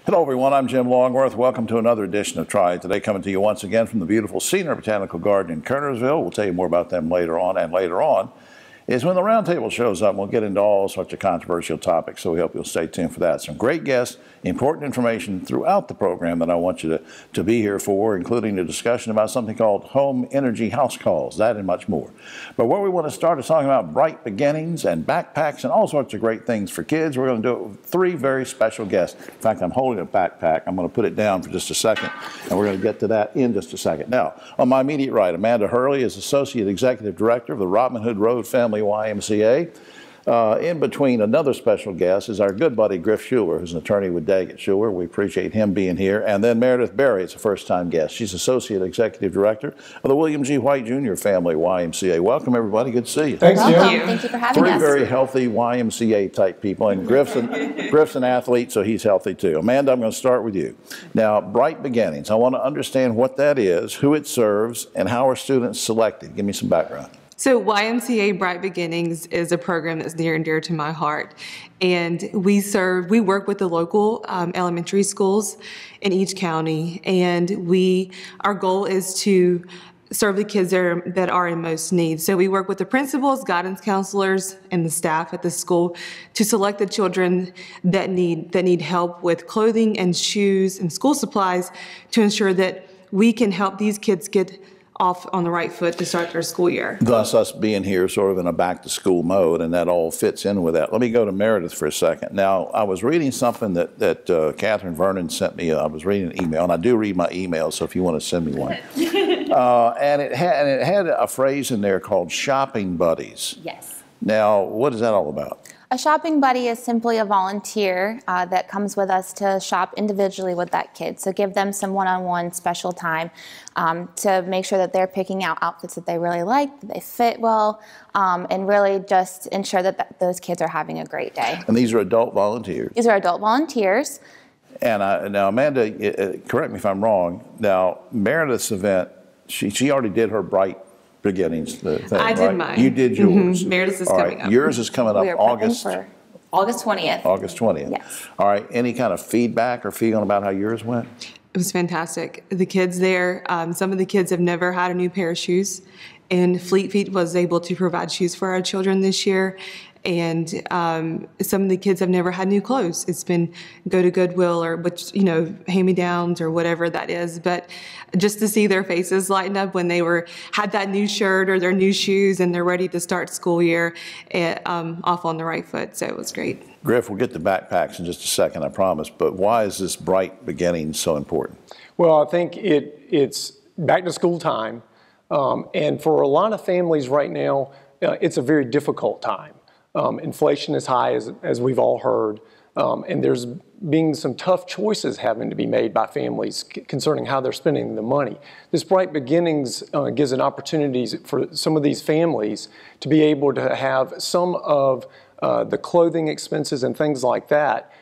Hello everyone, I'm Jim Longworth. Welcome to another edition of Triad Today, coming to you once again from the beautiful Senior Botanical Garden in Kernersville. We'll tell you more about them later on, and later on is when the roundtable shows up. We'll get into all sorts of controversial topics, so we hope you'll stay tuned for that. Some great guests, important information throughout the program that I want you to be here for, including a discussion about something called home energy house calls, that and much more. But where we want to start is talking about bright beginnings and backpacks and all sorts of great things for kids. We're going to do it with three very special guests. In fact, I'm holding a backpack. I'm going to put it down for just a second, and we're going to get to that in just a second. Now, on my immediate right, Amanda Hurley is Associate Executive Director of the Robin Hood Road Family YMCA. In between, another special guest is our good buddy Griff Schuler, who's an attorney with Daggett Schuler. We appreciate him being here. And then Meredith Berry is a first-time guest. She's Associate Executive Director of the William G. White Jr. Family YMCA. Welcome, everybody. Good to see you. Thanks, Jim. Thank you for having us. Three very healthy YMCA-type people, and Griff's an athlete, so he's healthy too. Amanda, I'm going to start with you. Now, Bright Beginnings. I want to understand what that is, who it serves, and how are students selected. Give me some background. So YMCA Bright Beginnings is a program that's near and dear to my heart. And we work with the local elementary schools in each county. And our goal is to serve the kids that are in most need. So we work with the principals, guidance counselors, and the staff at the school to select the children that need help with clothing and shoes and school supplies to ensure that we can help these kids get off on the right foot to start their school year. Thus, us being here sort of in a back-to-school mode, and that all fits in with that. Let me go to Meredith for a second. Now, I was reading something that Catherine Vernon sent me. I was reading an email, and I do read my emails, so if you want to send me one. And it had a phrase in there called shopping buddies. Yes. Now, what is that all about? A shopping buddy is simply a volunteer that comes with us to shop individually with that kid. So give them some one-on-one special time to make sure that they're picking out outfits that they really like, that they fit well, and really just ensure that those kids are having a great day. And these are adult volunteers? These are adult volunteers. And now, Amanda, correct me if I'm wrong. Now, Meredith's event, she already did her Bright Beginnings thing, I did mine. You did yours. Meredith's is coming up. Yours is coming up August 20th. August 20th. Yes. All right. Any kind of feedback or feeling about how yours went? It was fantastic. The kids there, some of the kids have never had a new pair of shoes, and Fleet Feet was able to provide shoes for our children this year. And some of the kids have never had new clothes. It's been go to Goodwill or hand-me-downs or whatever that is. But just to see their faces lighten up when they had that new shirt or their new shoes and they're ready to start school year off on the right foot. So it was great. Griff, we'll get to backpacks in just a second, I promise. But why is this Bright Beginning so important? Well, I think it's back to school time. And for a lot of families right now, it's a very difficult time. Inflation is high, as we've all heard, and there's being some tough choices having to be made by families concerning how they're spending the money. This Bright Beginnings gives an opportunity for some of these families to be able to have some of the clothing expenses and things like that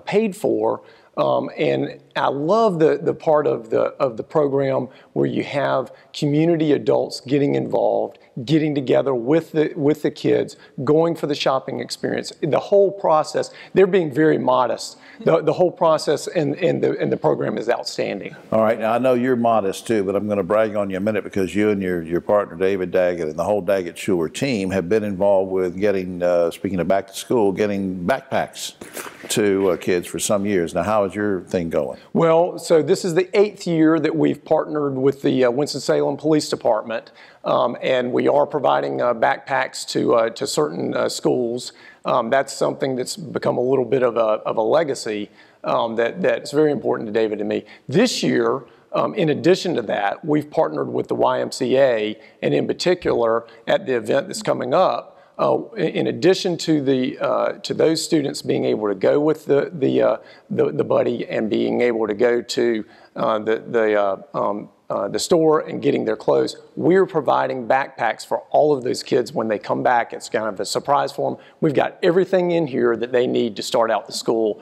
paid for. And I love the part of the program where you have community adults getting involved, getting together with the kids, going for the shopping experience. The whole process, they're being very modest. The whole process and the program is outstanding. All right, now I know you're modest too, but I'm going to brag on you a minute because you and your partner David Daggett and the whole Daggett Schuler team have been involved with getting, speaking of back to school, getting backpacks to kids for some years. Now, how is your thing going? Well, so this is the 8th year that we've partnered with the Winston-Salem Police Department, and we are providing backpacks to certain schools. That's something that's become a little bit of a legacy that's very important to David and me. This year, in addition to that, we've partnered with the YMCA, and in particular at the event that's coming up. In addition to those students being able to go with the buddy and being able to go to the store and getting their clothes, we're providing backpacks for all of those kids when they come back. It's kind of a surprise for them. We've got everything in here that they need to start out the school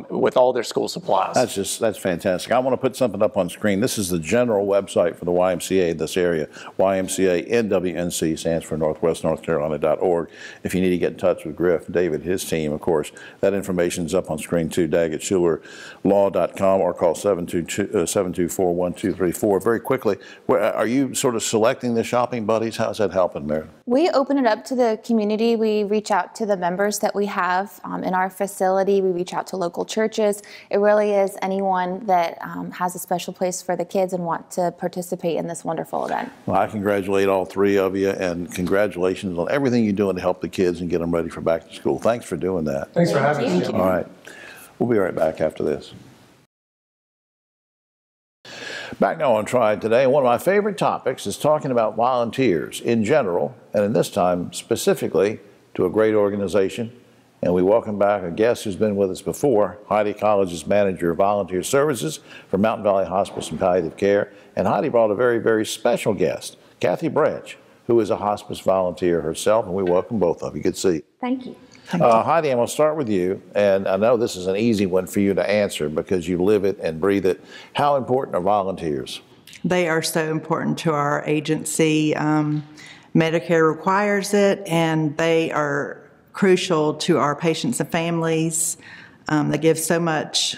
with all their school supplies. That's fantastic. I want to put something up on screen. This is the general website for the YMCA in this area. YMCA NWNC stands for NorthwestNorthCarolina.org. If you need to get in touch with Griff, David, his team, of course, that information is up on screen too, dag@SchulerLaw.com, or call 724-1234. Very quickly, are you sort of selecting the shopping buddies? How's that helping, Mary? We open it up to the community. We reach out to the members that we have in our facility. We reach out to local churches. It really is anyone that has a special place for the kids and want to participate in this wonderful event. Well, I congratulate all three of you, and congratulations on everything you're doing to help the kids and get them ready for back to school. Thanks for doing that. Thanks for having us. All right. We'll be right back after this. Back now on Triad Today, one of my favorite topics is talking about volunteers in general, and in this time specifically to a great organization. And we welcome back a guest who's been with us before, Heidi College's Manager of Volunteer Services for Mountain Valley Hospice and Palliative Care. And Heidi brought a very, very special guest, Kathy Branch, who is a hospice volunteer herself, and we welcome both of you. Good to see you. Thank you. Heidi, I'm going to start with you, and I know this is an easy one for you to answer because you live it and breathe it. How important are volunteers? They are so important to our agency. Medicare requires it, and they are crucial to our patients and families. They give so much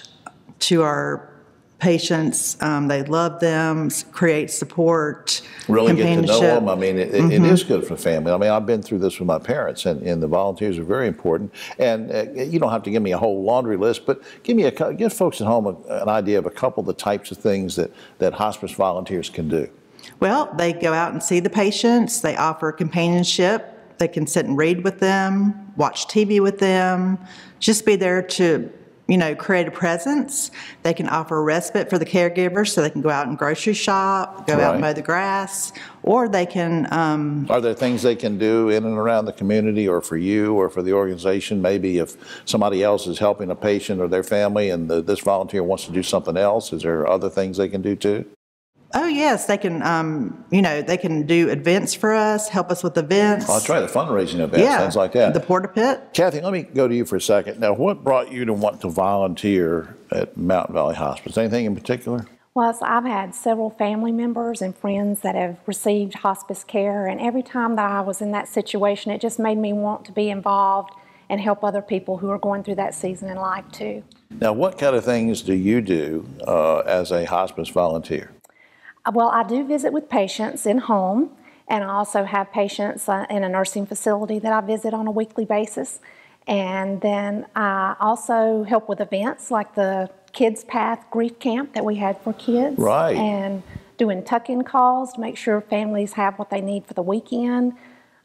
to our patients. They love them, create support, really get to know them. I mean, it is good for the family. I mean, I've been through this with my parents, and the volunteers are very important. And you don't have to give me a whole laundry list, but give folks at home an idea of a couple of the types of things that hospice volunteers can do. Well, they go out and see the patients. They offer companionship. They can sit and read with them, watch TV with them, just be there to create a presence. They can offer respite for the caregivers so they can go out and grocery shop, go out and mow the grass, or they can... Are there things they can do in and around the community or for you or for the organization? Maybe if somebody else is helping a patient or their family and this volunteer wants to do something else, is there other things they can do too? Oh, yes, they can, they can do events for us, help us with events. Oh, that's right, the fundraising events, things like that. The Porta Pit. Kathy, let me go to you for a second. Now, what brought you to want to volunteer at Mountain Valley Hospice? Anything in particular? Well, so I've had several family members and friends that have received hospice care, and every time that I was in that situation, it just made me want to be involved and help other people who are going through that season in life too. Now, what kind of things do you do as a hospice volunteer? Well, I do visit with patients in home, and I also have patients in a nursing facility that I visit on a weekly basis. And then I also help with events like the Kids Path Grief Camp that we had for kids. Right. And doing tuck-in calls to make sure families have what they need for the weekend.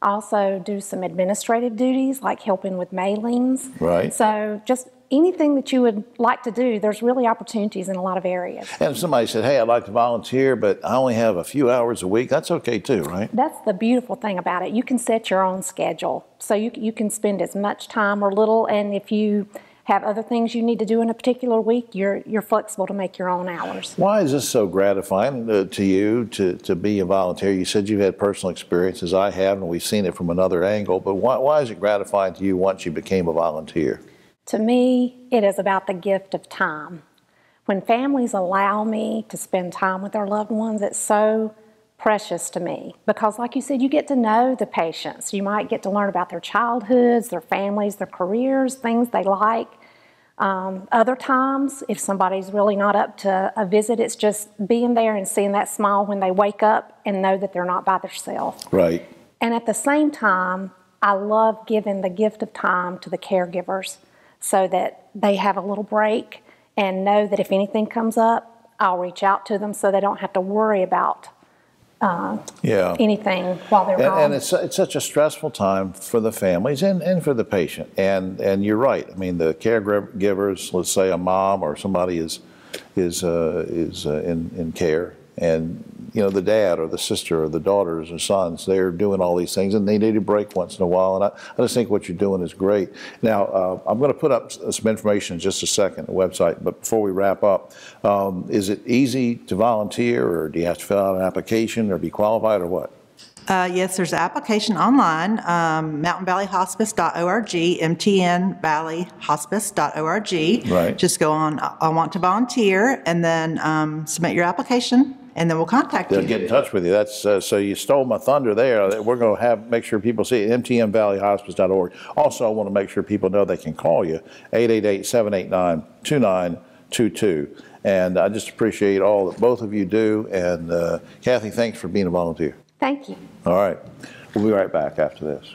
I also do some administrative duties like helping with mailings. Right. So just anything that you would like to do, there's really opportunities in a lot of areas. And if somebody said, hey, I'd like to volunteer, but I only have a few hours a week, that's okay too, right? That's the beautiful thing about it. You can set your own schedule. So you can spend as much time or little, and if you have other things you need to do in a particular week, you're flexible to make your own hours. Why is this so gratifying to you to be a volunteer? You said you've had personal experiences. I have, and we've seen it from another angle, but why is it gratifying to you once you became a volunteer? To me, it is about the gift of time. When families allow me to spend time with their loved ones, it's so precious to me because, like you said, you get to know the patients. You might get to learn about their childhoods, their families, their careers, things they like. Other times, if somebody's really not up to a visit, it's just being there and seeing that smile when they wake up and know that they're not by themselves. Right. And at the same time, I love giving the gift of time to the caregivers so that they have a little break and know that if anything comes up, I'll reach out to them so they don't have to worry about anything while they're gone. And it's such a stressful time for the families and for the patient. And you're right. I mean, the caregivers, let's say a mom or somebody is in care, and the dad or the sister or the daughters or sons, they're doing all these things and they need a break once in a while. And I just think what you're doing is great. Now, I'm going to put up some information in just a second, the website, but before we wrap up, is it easy to volunteer, or do you have to fill out an application or be qualified, or what? Yes, there's an application online, mountainvalleyhospice.org, mtnvalleyhospice.org. Right. Just go on, I want to volunteer, and then submit your application, and then we'll contact you. They'll get in touch with you. That's so you stole my thunder there. We're going to make sure people see it, mtnvalleyhospice.org. Also, I want to make sure people know they can call you, 888-789-2922. And I just appreciate all that both of you do. And Kathy, thanks for being a volunteer. Thank you. All right. We'll be right back after this.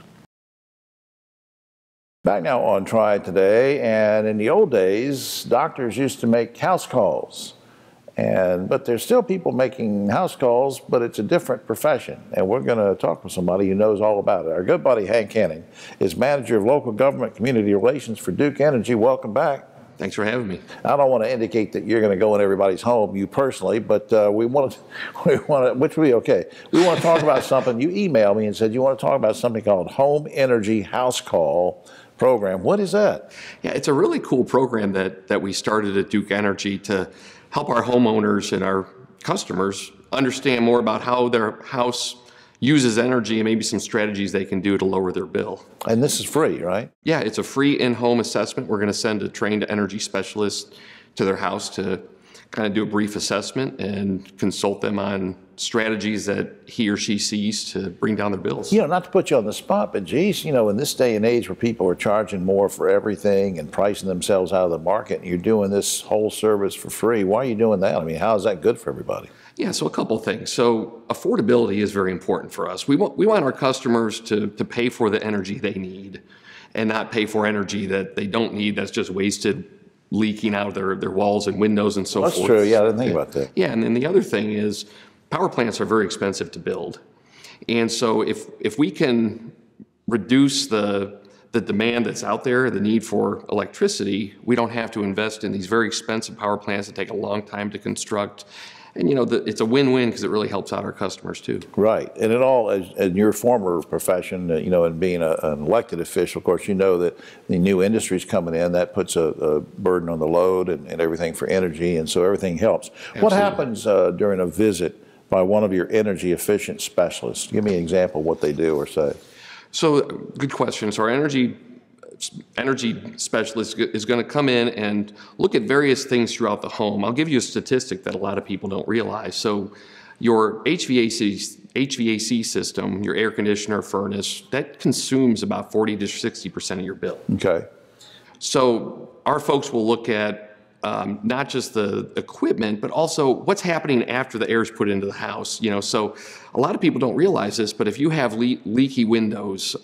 Back now on Triad Today, and in the old days, doctors used to make house calls. But there's still people making house calls, but it's a different profession. And we're going to talk with somebody who knows all about it. Our good buddy Hank Henning is manager of local government community relations for Duke Energy. Welcome back. Thanks for having me. I don't want to indicate that you're going to go in everybody's home, you personally, but we want to, which would be okay. We want to talk about something. You emailed me and said you want to talk about something called Home Energy House Call Program. What is that? Yeah, it's a really cool program that we started at Duke Energy to help our homeowners and our customers understand more about how their house uses energy and maybe some strategies they can do to lower their bill. And this is free, right? Yeah, it's a free in-home assessment. We're going to send a trained energy specialist to their house to kind of do a brief assessment and consult them on strategies that he or she sees to bring down their bills. Not to put you on the spot, but geez, in this day and age where people are charging more for everything and pricing themselves out of the market, and you're doing this whole service for free, why are you doing that? I mean, how is that good for everybody? Yeah, so a couple of things. So affordability is very important for us. We want our customers to pay for the energy they need and not pay for energy that they don't need that's just wasted, leaking out of their walls and windows and so forth. That's true. Yeah, I didn't think about that. Yeah, and then the other thing is power plants are very expensive to build. And so if we can reduce the demand that's out there, the need for electricity, we don't have to invest in these very expensive power plants that take a long time to construct. And it's a win-win because it really helps out our customers too. Right, and it all, as in your former profession, and being an elected official, of course, you know that the new industries coming in, that puts a burden on the load and everything for energy, and so everything helps. Absolutely. What happens during a visit by one of your energy efficient specialists? Give me an example of what they do or say. So, good question. So our energy specialist is going to come in and look at various things throughout the home. I'll give you a statistic that a lot of people don't realize. So your HVAC system, your air conditioner, furnace, that consumes about 40 to 60% of your bill. Okay. So our folks will look at not just the equipment, but also what's happening after the air is put into the house. So a lot of people don't realize this, but if you have leaky windows,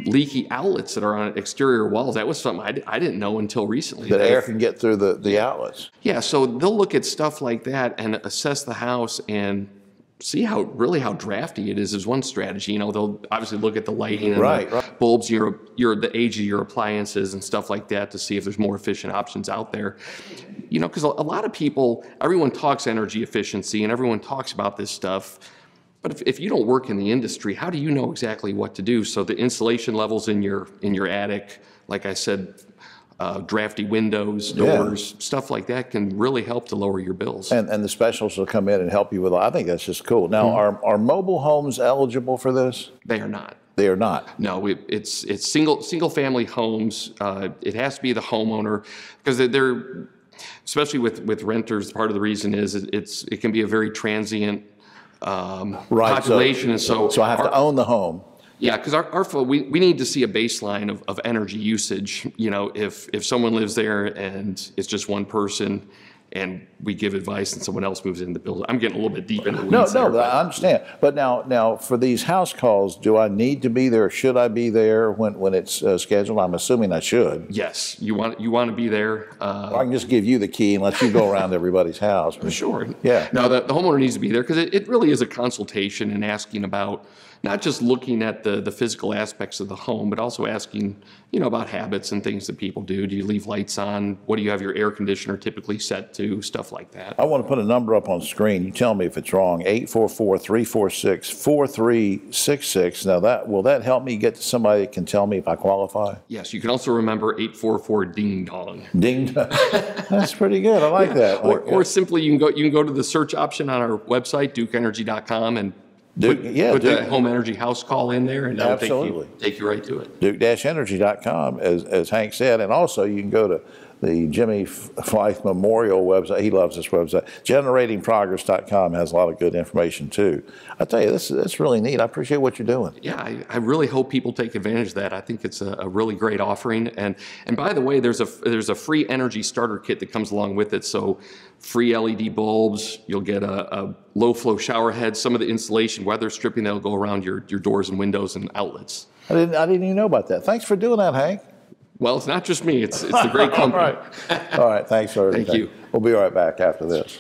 leaky outlets that are on exterior walls. That was something I didn't know until recently. That air can get through the outlets. Yeah, so they'll look at stuff like that and assess the house and see how drafty it is one strategy. They'll obviously look at the lighting and the bulbs, the age of your appliances and stuff like that to see if there's more efficient options out there. Because a lot of people, everyone talks energy efficiency and everyone talks about this stuff. But if you don't work in the industry, how do you know exactly what to do? So the insulation levels in your attic, like I said, drafty windows, doors, stuff like that can really help to lower your bills. And the specialists will come in and help you with. I think that's just cool. Now, are mobile homes eligible for this? They are not. They are not. No, it's single family homes. It has to be the homeowner because they're especially with renters. Part of the reason is it can be a very transient population, so I have to own the home. Yeah, because we need to see a baseline of energy usage. If someone lives there and it's just one person, and we give advice and someone else moves in the building. I'm getting a little bit deep into the weeds. No, I understand. But now for these house calls, do I need to be there? Should I be there when it's scheduled? I'm assuming I should. Yes, you want to be there. Or I can just give you the key and let you go around to everybody's house. Sure. Yeah. No, the homeowner needs to be there because it really is a consultation and asking about not just looking at the physical aspects of the home, but also asking, about habits and things that people do. Do you leave lights on? What do you have your air conditioner typically set to? to stuff like that. I want to put a number up on screen. You tell me if it's wrong. 844-346-4366. Now, will that help me get to somebody that can tell me if I qualify? Yes, you can also remember 844-DING-DONG. Ding-dong. That's pretty good. I like that. Or simply you can go to the search option on our website, dukeenergy.com, and put the home energy house call in there, and that'll take you right to it. Duke-energy.com, as Hank said, and also you can go to the Jimmy Flythe Memorial website. He loves this website. Generatingprogress.com has a lot of good information too. I tell you, that's really neat. I appreciate what you're doing. Yeah, I really hope people take advantage of that. I think it's a really great offering. And by the way, there's a free energy starter kit that comes along with it. So free LED bulbs, you'll get a low flow shower head, some of the insulation, weather stripping that'll go around your doors and windows and outlets. I didn't even know about that. Thanks for doing that, Hank. Well, it's not just me. It's a great company. All right. Thanks for everything. Thank you. We'll be right back after this.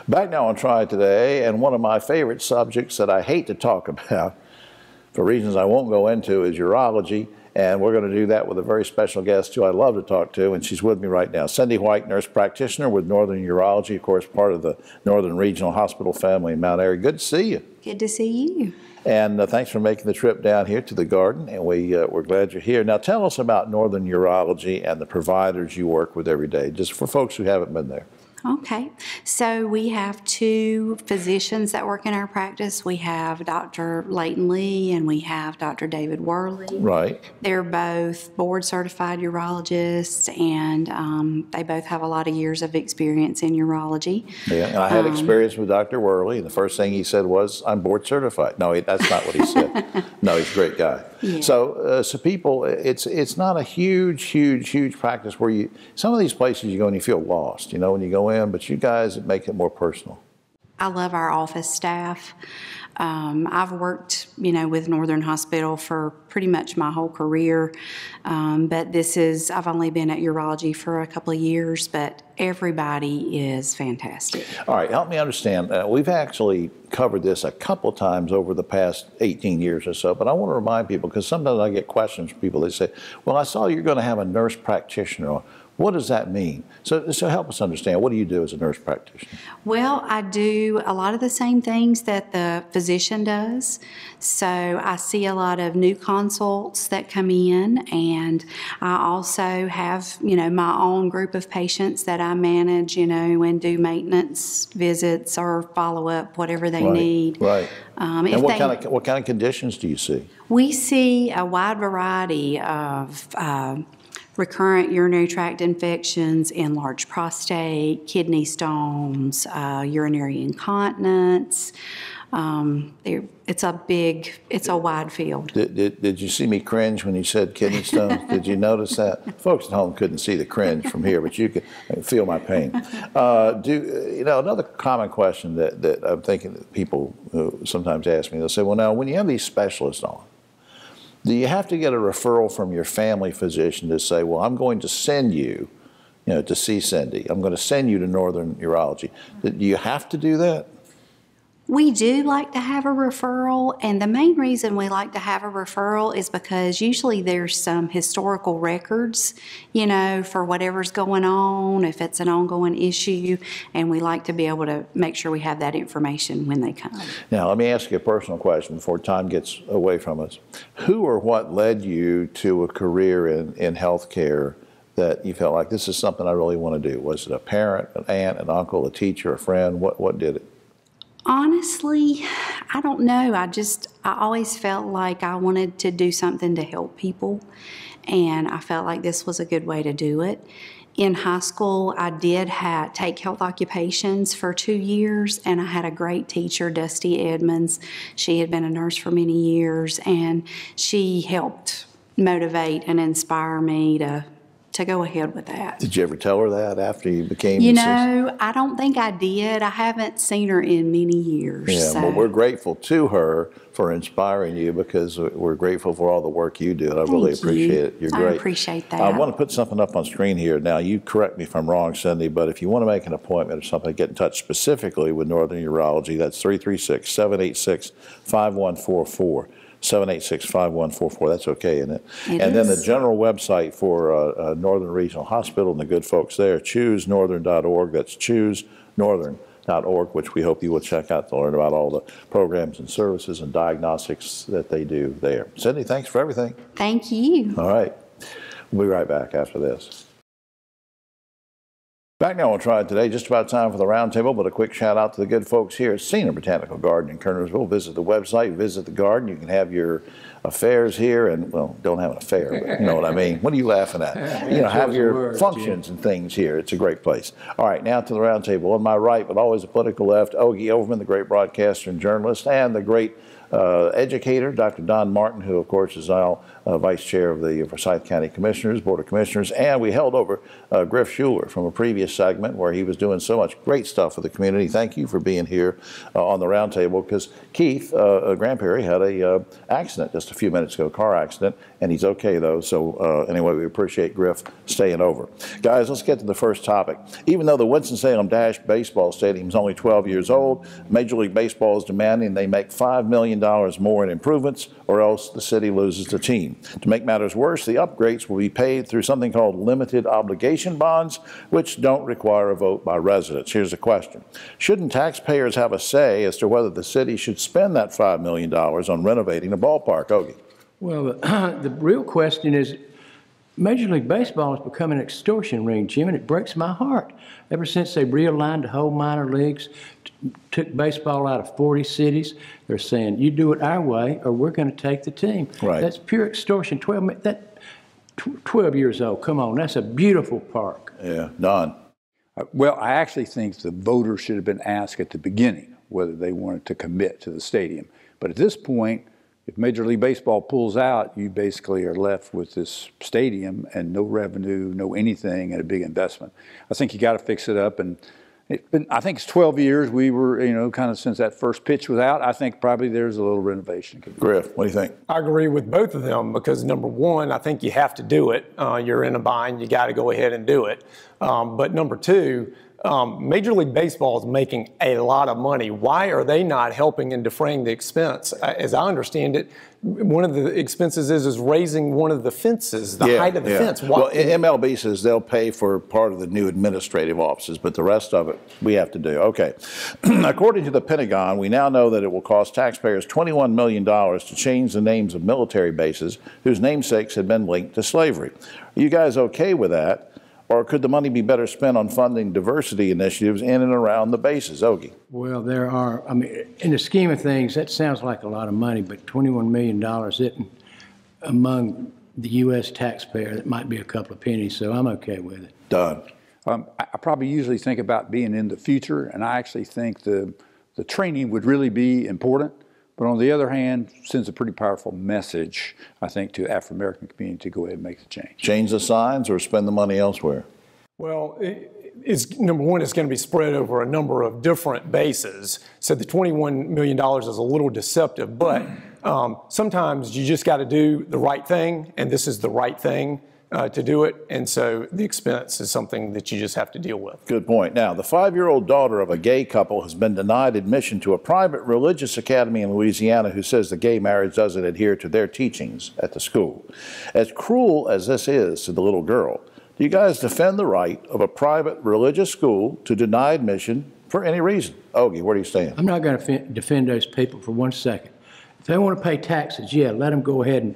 Back now on Triad Today, and one of my favorite subjects that I hate to talk about, for reasons I won't go into, is urology. And we're going to do that with a very special guest who I love to talk to, and she's with me right now. Cindy White, nurse practitioner with Northern Urology, of course, part of the Northern Regional Hospital family in Mount Airy. Good to see you. Good to see you. And thanks for making the trip down here to the garden, and we're glad you're here. Now tell us about Northern Urology and the providers you work with every day, just for folks who haven't been there. Okay, so we have two physicians that work in our practice. We have Dr. Leighton Lee and we have Dr. David Worley. Right. They're both board certified urologists, and they both have a lot of years of experience in urology. Yeah, and I had experience with Dr. Worley, and the first thing he said was, "I'm board certified." No, that's not what he said. No, he's a great guy. Yeah. So people, it's not a huge practice where some of these places you go and you feel lost, when you go in, but you guys make it more personal. I love our office staff. I've worked, with Northern Hospital for pretty much my whole career, but I've only been at urology for a couple of years, but everybody is fantastic. All right, help me understand. We've actually covered this a couple times over the past 18 years or so, but I want to remind people, because sometimes I get questions from people. They say, well, I saw you're going to have a nurse practitioner. What does that mean? So help us understand. What do you do as a nurse practitioner? Well, I do a lot of the same things that the physician does. So I see a lot of new consults that come in, and I also have, my own group of patients that I manage, and do maintenance visits or follow-up, whatever they need. Right. And what kind of conditions do you see? We see a wide variety of recurrent urinary tract infections, enlarged prostate, kidney stones, urinary incontinence. It's a wide field. Did you see me cringe when you said kidney stones? Did you notice that? Folks at home couldn't see the cringe from here, but you could feel my pain. Another common question that I'm thinking that people sometimes ask me, they'll say, well, now, when you have these specialists on, do you have to get a referral from your family physician to say, well, I'm going to send you, to see Cindy. I'm going to send you to Northern Urology. Do you have to do that? We do like to have a referral, and the main reason we like to have a referral is because usually there's some historical records, for whatever's going on, if it's an ongoing issue, and we like to be able to make sure we have that information when they come. Now, let me ask you a personal question before time gets away from us. Who or what led you to a career in healthcare that you felt like, this is something I really want to do? Was it a parent, an aunt, an uncle, a teacher, a friend? What did it? Honestly, I don't know. I always felt like I wanted to do something to help people, and I felt like this was a good way to do it. In high school, I did take health occupations for 2 years, and I had a great teacher, Dusty Edmonds. She had been a nurse for many years, and she helped motivate and inspire me to go ahead with that. Did you ever tell her that after you became I don't think I did. I haven't seen her in many years. Yeah, so. Well, we're grateful to her for inspiring you, because we're grateful for all the work you do, and I really appreciate it. You're great. I appreciate that. I want to put something up on screen here. Now, you correct me if I'm wrong, Cindy, but if you want to make an appointment or something, get in touch specifically with Northern Urology. That's 336-786-5144. 786-5144. That's okay, isn't it? It and then the is. general website for Northern Regional Hospital and the good folks there, choosenorthern.org. That's choosenorthern.org, which we hope you will check out to learn about all the programs and services and diagnostics that they do there. Cindy, thanks for everything. Thank you. All right. We'll be right back after this. Back now on Triad Today, just about time for the roundtable, but a quick shout out to the good folks here at Senior Botanical Garden in Kernersville. Visit the website, visit the garden. You can have your affairs here, and, well, don't have an affair, but you know what I mean. What are you laughing at? You know, have your functions and things here. It's a great place. All right, now to the roundtable. On my right, but always a political left, Ogie Overman, the great broadcaster and journalist, and the great educator, Dr. Don Martin, who, of course, is now Vice Chair of the Forsyth County Commissioners, Board of Commissioners, and we held over Griff Schuler from a previous segment where he was doing so much great stuff for the community. Thank you for being here on the roundtable, because Keith Grandperry had a accident just a few minutes ago, car accident, and he's okay, though. So anyway, we appreciate Griff staying over. Guys, let's get to the first topic. Even though the Winston-Salem Dash Baseball Stadium is only 12 years old, Major League Baseball is demanding they make $5 million more in improvements, or else the city loses the team. To make matters worse, the upgrades will be paid through something called limited obligation bonds, which don't require a vote by residents. Here's the question. Shouldn't taxpayers have a say as to whether the city should spend that $5 million on renovating a ballpark? Ogie. Well, the real question is, Major League Baseball has become an extortion ring, Jim, and it breaks my heart. Ever since they realigned the whole minor leagues, took baseball out of 40 cities, they're saying, you do it our way or we're going to take the team. Right. That's pure extortion. 12 years old, come on, that's a beautiful park. Yeah, Don. Well, I actually think the voters should have been asked at the beginning whether they wanted to commit to the stadium. But at this point, if Major League Baseball pulls out, you basically are left with this stadium and no revenue, no anything, and a big investment. I think you got to fix it up. And I think it's 12 years. We were, kind of since that first pitch was out, I think probably there's a little renovation. Griff, what do you think? I agree with both of them because, number one, I think you have to do it. You're in a bind. You got to go ahead and do it. But number two, Major League Baseball is making a lot of money. Why are they not helping in defraying the expense? As I understand it, one of the expenses is raising one of the fences, the height of the fence. Well, MLB says they'll pay for part of the new administrative offices, but the rest of it we have to do. Okay. According to the Pentagon, we now know that it will cost taxpayers $21 million to change the names of military bases whose namesakes had been linked to slavery. Are you guys okay with that? Or could the money be better spent on funding diversity initiatives in and around the bases? Ogie. Well, there are, in the scheme of things, that sounds like a lot of money, but $21 million isn't among the U.S. taxpayer. That might be a couple of pennies, so I'm okay with it. Done. I probably usually think about being in the future, and I actually think the training would really be important. But on the other hand, sends a pretty powerful message, I think, to the African-American community to go ahead and make the change. Change the signs or spend the money elsewhere? Well, number one, it's going to be spread over a number of different bases. So the $21 million is a little deceptive, but sometimes you just got to do the right thing, and this is the right thing to do it, and so the expense is something that you just have to deal with. Good point. Now, the 5-year-old daughter of a gay couple has been denied admission to a private religious academy in Louisiana who says the gay marriage doesn't adhere to their teachings at the school. As cruel as this is to the little girl, do you guys defend the right of a private religious school to deny admission for any reason? Ogie, where do you stand? I'm not going to defend those people for 1 second. If they want to pay taxes, yeah, let them go ahead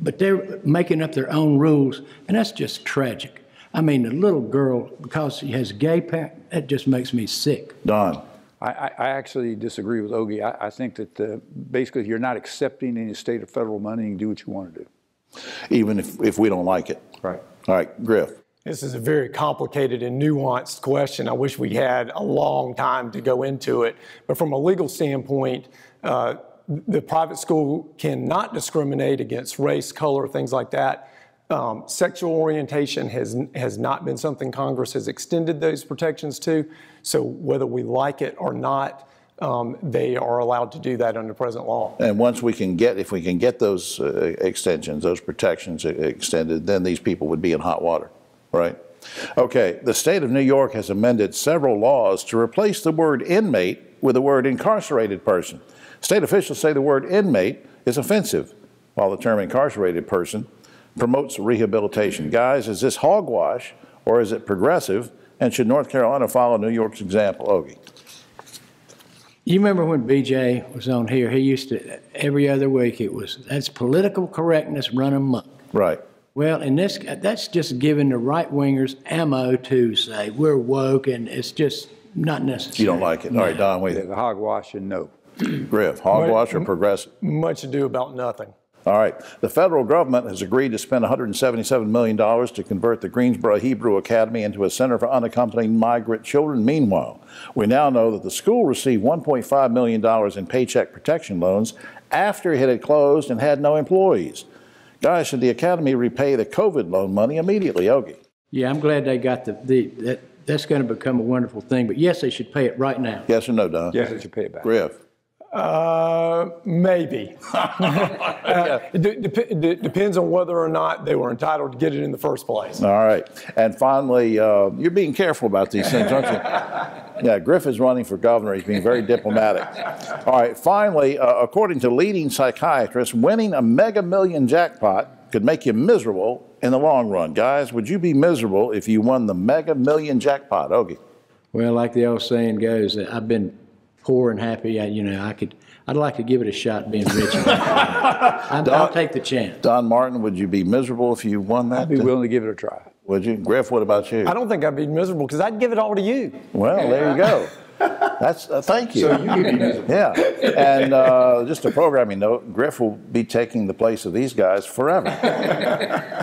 but they're making up their own rules, and that's just tragic. The little girl, because she has a gay parent, that just makes me sick. Don. I actually disagree with Ogie. I think that basically you're not accepting any state or federal money. You can do what you want to do. Even if we don't like it. Right. All right, Griff. This is a very complicated and nuanced question. I wish we had a long time to go into it. But from a legal standpoint, the private school cannot discriminate against race, color, things like that. Sexual orientation has not been something Congress has extended those protections to. So whether we like it or not, they are allowed to do that under present law. And once if we can get those extensions, those protections extended, then these people would be in hot water, right? Okay, the state of New York has amended several laws to replace the word inmate with the word incarcerated person. State officials say the word inmate is offensive, while the term incarcerated person promotes rehabilitation. Guys, is this hogwash or is it progressive? And should North Carolina follow New York's example? Ogie. You remember when BJ was on here, he used to, every other week that's political correctness running amok. Right. Well, in this, that's just giving the right-wingers ammo to say we're woke, and it's just not necessary. You don't like it. All right, Don, wait. The hogwash and no. Griff, hogwash or progressive? Much ado about nothing. All right. The federal government has agreed to spend $177 million to convert the Greensboro Hebrew Academy into a center for unaccompanied migrant children. Meanwhile, we now know that the school received $1.5 million in paycheck protection loans after it had closed and had no employees. Guys, should the academy repay the COVID loan money immediately? Ogie. Yeah, I'm glad they got that's going to become a wonderful thing. But yes, they should pay it right now. Yes or no, Don? Yes, they should pay it back. Griff. Maybe. It depends on whether or not they were entitled to get it in the first place. All right. And finally, you're being careful about these things, aren't you? Yeah, Griff is running for governor. He's being very diplomatic. All right. Finally, according to leading psychiatrists, winning a Mega Million jackpot could make you miserable in the long run. Guys, would you be miserable if you won the Mega Million jackpot? Ogie. Well, like the old saying goes, I've been poor and happy. I'd like to give it a shot being rich. I'll take the chance. Don Martin, would you be miserable if you won that? I'd be willing to give it a try. Would you? Griff, what about you? I don't think I'd be miserable because I'd give it all to you. Well, there you go. That's thank you. So you could be miserable. Yeah, and just a programming note: Griff will be taking the place of these guys forever.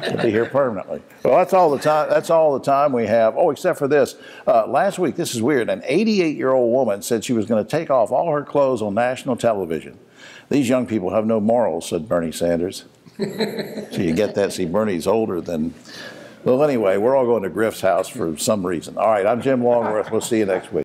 He'll be here permanently. Well, that's all the time. That's all the time we have. Oh, except for this. Last week, this is weird. An 88-year-old woman said she was going to take off all her clothes on national television. These young people have no morals," said Bernie Sanders. So you get that? See, Bernie's older than. Well, anyway, we're all going to Griff's house for some reason. All right, I'm Jim Longworth. We'll see you next week.